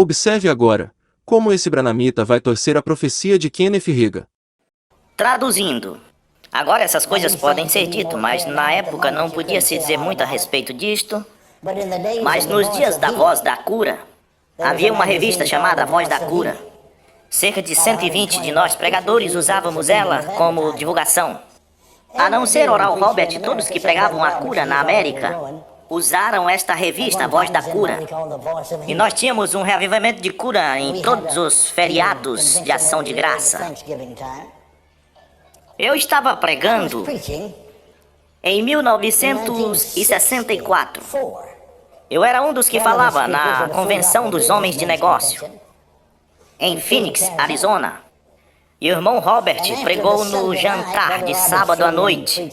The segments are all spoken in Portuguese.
Observe agora como esse branamita vai torcer a profecia de Kenneth Hagin. Traduzindo, agora essas coisas podem ser ditas, mas na época não podia se dizer muito a respeito disto. Mas nos dias da Voz da Cura, havia uma revista chamada Voz da Cura. Cerca de 120 de nós pregadores usávamos ela como divulgação. A não ser Oral Roberts, todos que pregavam a cura na América usaram esta revista, a Voz da Cura. E nós tínhamos um reavivamento de cura em todos os feriados de ação de graça. Eu estava pregando em 1964. Eu era um dos que falava na Convenção dos Homens de Negócio, em Phoenix, Arizona. E o irmão Robert pregou no jantar de sábado à noite.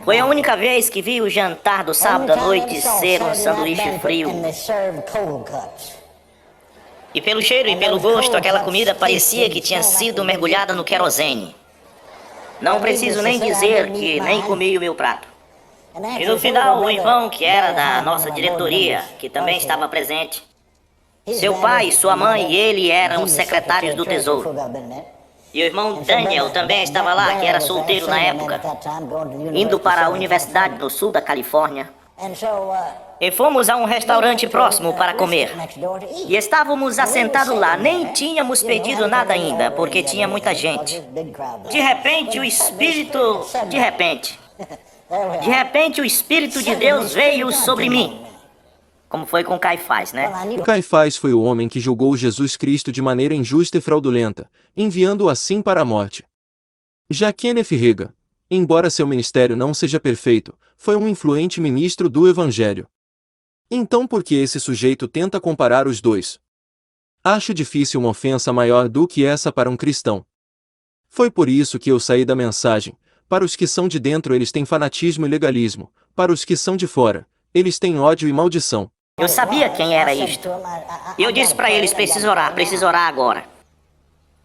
Foi a única vez que vi o jantar do sábado à noite ser um sanduíche frio. E pelo cheiro e pelo gosto, aquela comida parecia que tinha sido mergulhada no querosene. Não preciso nem dizer que nem comi o meu prato. E no final, o irmão, que era da nossa diretoria, que também estava presente, seu pai, sua mãe e ele eram secretários do Tesouro. E o irmão Daniel também estava lá, que era solteiro na época, indo para a universidade no sul da Califórnia. E fomos a um restaurante próximo para comer. E estávamos assentados lá, nem tínhamos pedido nada ainda, porque tinha muita gente. De repente, o Espírito de Deus veio sobre mim. Como foi com Caifás, né? Caifás foi o homem que julgou Jesus Cristo de maneira injusta e fraudulenta, enviando-o assim para a morte. Já Kenneth Hagin, embora seu ministério não seja perfeito, foi um influente ministro do Evangelho. Então por que esse sujeito tenta comparar os dois? Acho difícil uma ofensa maior do que essa para um cristão. Foi por isso que eu saí da mensagem. Para os que são de dentro eles têm fanatismo e legalismo, para os que são de fora, eles têm ódio e maldição. Eu sabia quem era isto. E eu disse para eles, preciso orar agora.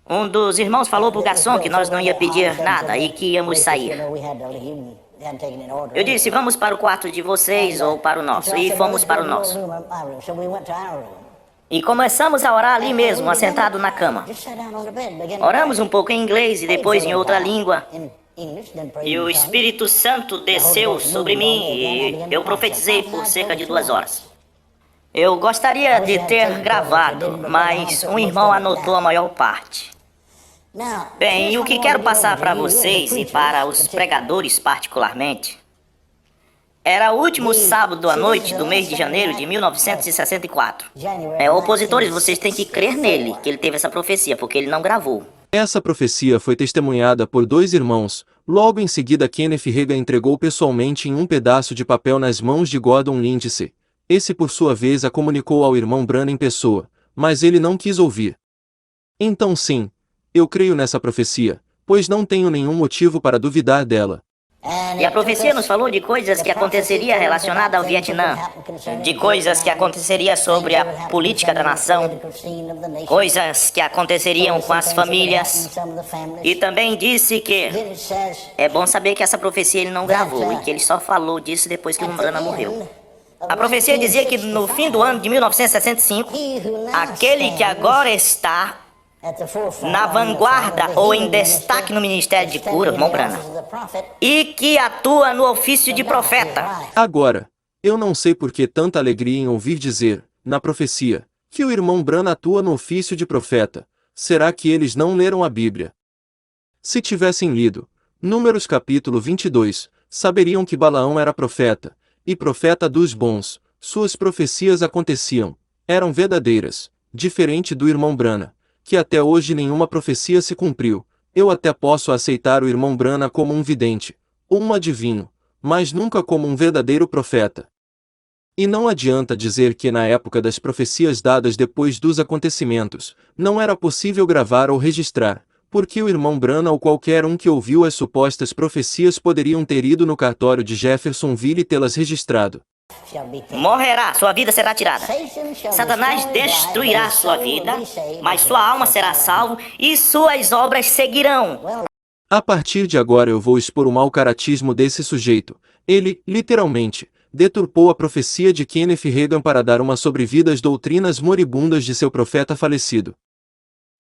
Um dos irmãos falou pro garçom que nós não ia pedir nada e que íamos sair. Eu disse, vamos para o quarto de vocês ou para o nosso. E fomos para o nosso. E começamos a orar ali mesmo, assentado na cama. Oramos um pouco em inglês e depois em outra língua. E o Espírito Santo desceu sobre mim e eu profetizei por cerca de 2 horas. Eu gostaria de ter gravado, mas um irmão anotou a maior parte. Bem, e o que quero passar para vocês e para os pregadores particularmente, era o último sábado à noite do mês de janeiro de 1964. Opositores, vocês têm que crer nele, que ele teve essa profecia, porque ele não gravou. Essa profecia foi testemunhada por 2 irmãos. Logo em seguida Kenneth Hagin entregou pessoalmente em um pedaço de papel nas mãos de Gordon Lindsay. Esse por sua vez a comunicou ao irmão Branham em pessoa, mas ele não quis ouvir. Então sim, eu creio nessa profecia, pois não tenho nenhum motivo para duvidar dela. E a profecia nos falou de coisas que aconteceria relacionada ao Vietnã, de coisas que aconteceria sobre a política da nação, coisas que aconteceriam com as famílias. E também disse que é bom saber que essa profecia ele não gravou e que ele só falou disso depois que o Branham morreu. A profecia dizia que no fim do ano de 1965, aquele que agora está na vanguarda ou em destaque no ministério de cura, irmão Branham, e que atua no ofício de profeta. Agora, eu não sei por que tanta alegria em ouvir dizer, na profecia, que o irmão Branham atua no ofício de profeta. Será que eles não leram a Bíblia? Se tivessem lido Números capítulo 22, saberiam que Balaão era profeta, e profeta dos bons. Suas profecias aconteciam, eram verdadeiras, diferente do irmão Branham, que até hoje nenhuma profecia se cumpriu. Eu até posso aceitar o irmão Branham como um vidente, ou um adivinho, mas nunca como um verdadeiro profeta. E não adianta dizer que na época das profecias dadas depois dos acontecimentos, não era possível gravar ou registrar, porque o irmão Branham ou qualquer um que ouviu as supostas profecias poderiam ter ido no cartório de Jeffersonville e tê-las registrado. Morrerá, sua vida será tirada. Satanás destruirá sua vida, mas sua alma será salva e suas obras seguirão. A partir de agora eu vou expor o mau caratismo desse sujeito. Ele, literalmente, deturpou a profecia de Kenneth Reagan para dar uma sobrevida às doutrinas moribundas de seu profeta falecido.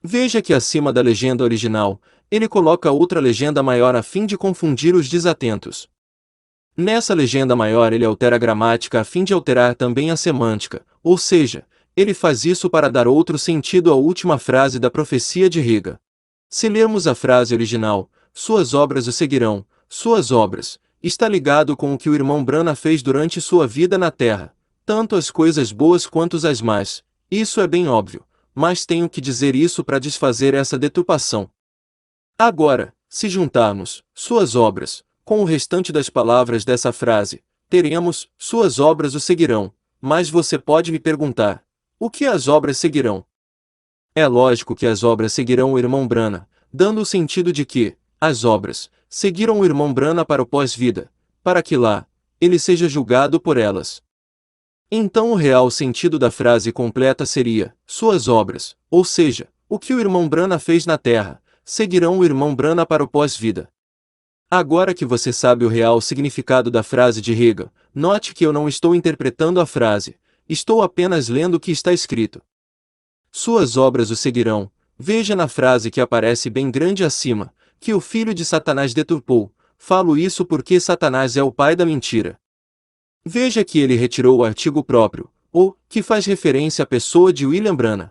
Veja que acima da legenda original, ele coloca outra legenda maior a fim de confundir os desatentos. Nessa legenda maior ele altera a gramática a fim de alterar também a semântica, ou seja, ele faz isso para dar outro sentido à última frase da profecia de Reagan. Se lermos a frase original, suas obras o seguirão, suas obras, está ligado com o que o irmão Branham fez durante sua vida na Terra, tanto as coisas boas quanto as más. Isso é bem óbvio, mas tenho que dizer isso para desfazer essa deturpação. Agora, se juntarmos suas obras com o restante das palavras dessa frase, teremos suas obras o seguirão, mas você pode me perguntar, o que as obras seguirão? É lógico que as obras seguirão o irmão Branham, dando o sentido de que as obras seguiram o irmão Branham para o pós-vida, para que lá ele seja julgado por elas. Então o real sentido da frase completa seria, suas obras, ou seja, o que o irmão Branham fez na Terra, seguirão o irmão Branham para o pós-vida. Agora que você sabe o real significado da frase de Reagan, note que eu não estou interpretando a frase, estou apenas lendo o que está escrito. Suas obras o seguirão. Veja na frase que aparece bem grande acima, que o filho de Satanás deturpou. Falo isso porque Satanás é o pai da mentira. Veja que ele retirou o artigo próprio, ou, que faz referência à pessoa de William Branham.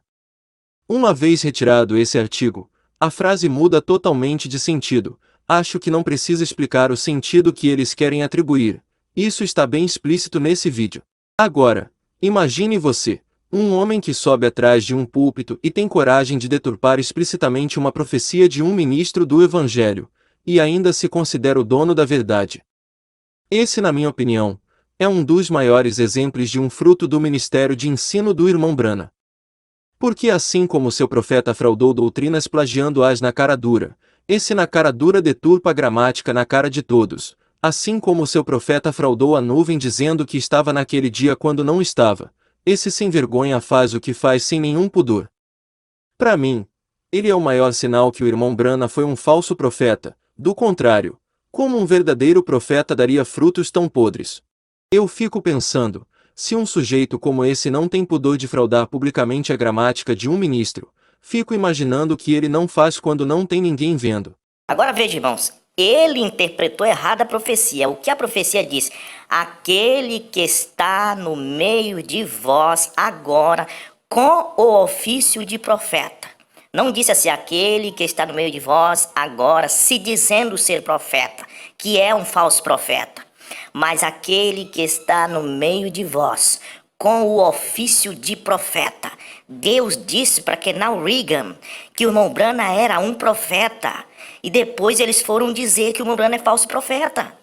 Uma vez retirado esse artigo, a frase muda totalmente de sentido. Acho que não precisa explicar o sentido que eles querem atribuir. Isso está bem explícito nesse vídeo. Agora, imagine você, um homem que sobe atrás de um púlpito e tem coragem de deturpar explicitamente uma profecia de um ministro do Evangelho, e ainda se considera o dono da verdade. Esse, na minha opinião, é um dos maiores exemplos de um fruto do ministério de ensino do irmão Branham. Porque assim como seu profeta fraudou doutrinas plagiando-as na cara dura, esse na cara dura deturpa a gramática na cara de todos, assim como seu profeta fraudou a nuvem dizendo que estava naquele dia quando não estava, esse sem vergonha faz o que faz sem nenhum pudor. Para mim, ele é o maior sinal que o irmão Branham foi um falso profeta, do contrário, como um verdadeiro profeta daria frutos tão podres? Eu fico pensando, se um sujeito como esse não tem pudor de fraudar publicamente a gramática de um ministro, fico imaginando o que ele não faz quando não tem ninguém vendo. Agora veja, irmãos, ele interpretou errado a profecia. O que a profecia diz? Aquele que está no meio de vós agora com o ofício de profeta. Não disse assim, aquele que está no meio de vós agora se dizendo ser profeta, que é um falso profeta. Mas aquele que está no meio de vós com o ofício de profeta. Deus disse para Kenneth Reagan que o irmão Branham era um profeta. E depois eles foram dizer que o irmão Branham é falso profeta.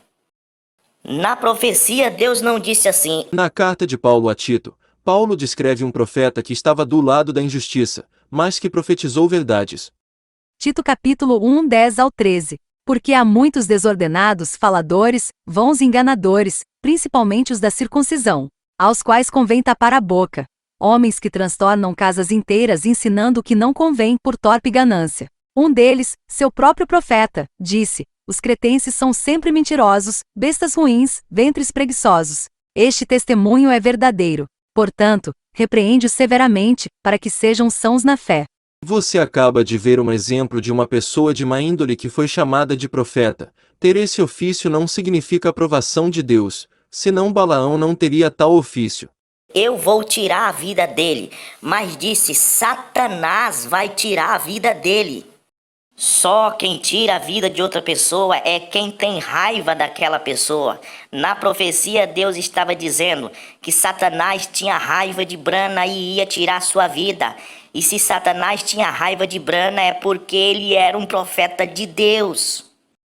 Na profecia, Deus não disse assim. Na carta de Paulo a Tito, Paulo descreve um profeta que estava do lado da injustiça, mas que profetizou verdades. Tito capítulo 1, 10 ao 13. Porque há muitos desordenados, faladores, vãos enganadores, principalmente os da circuncisão, aos quais convém tapar a boca. Homens que transtornam casas inteiras ensinando o que não convém por torpe ganância. Um deles, seu próprio profeta, disse, os cretenses são sempre mentirosos, bestas ruins, ventres preguiçosos. Este testemunho é verdadeiro. Portanto, repreende-os severamente, para que sejam sãos na fé. Você acaba de ver um exemplo de uma pessoa de má índole que foi chamada de profeta. Ter esse ofício não significa aprovação de Deus, senão Balaão não teria tal ofício. Eu vou tirar a vida dele, mas disse, Satanás vai tirar a vida dele. Só quem tira a vida de outra pessoa é quem tem raiva daquela pessoa. Na profecia, Deus estava dizendo que Satanás tinha raiva de Branham e ia tirar sua vida. E se Satanás tinha raiva de Branham é porque ele era um profeta de Deus.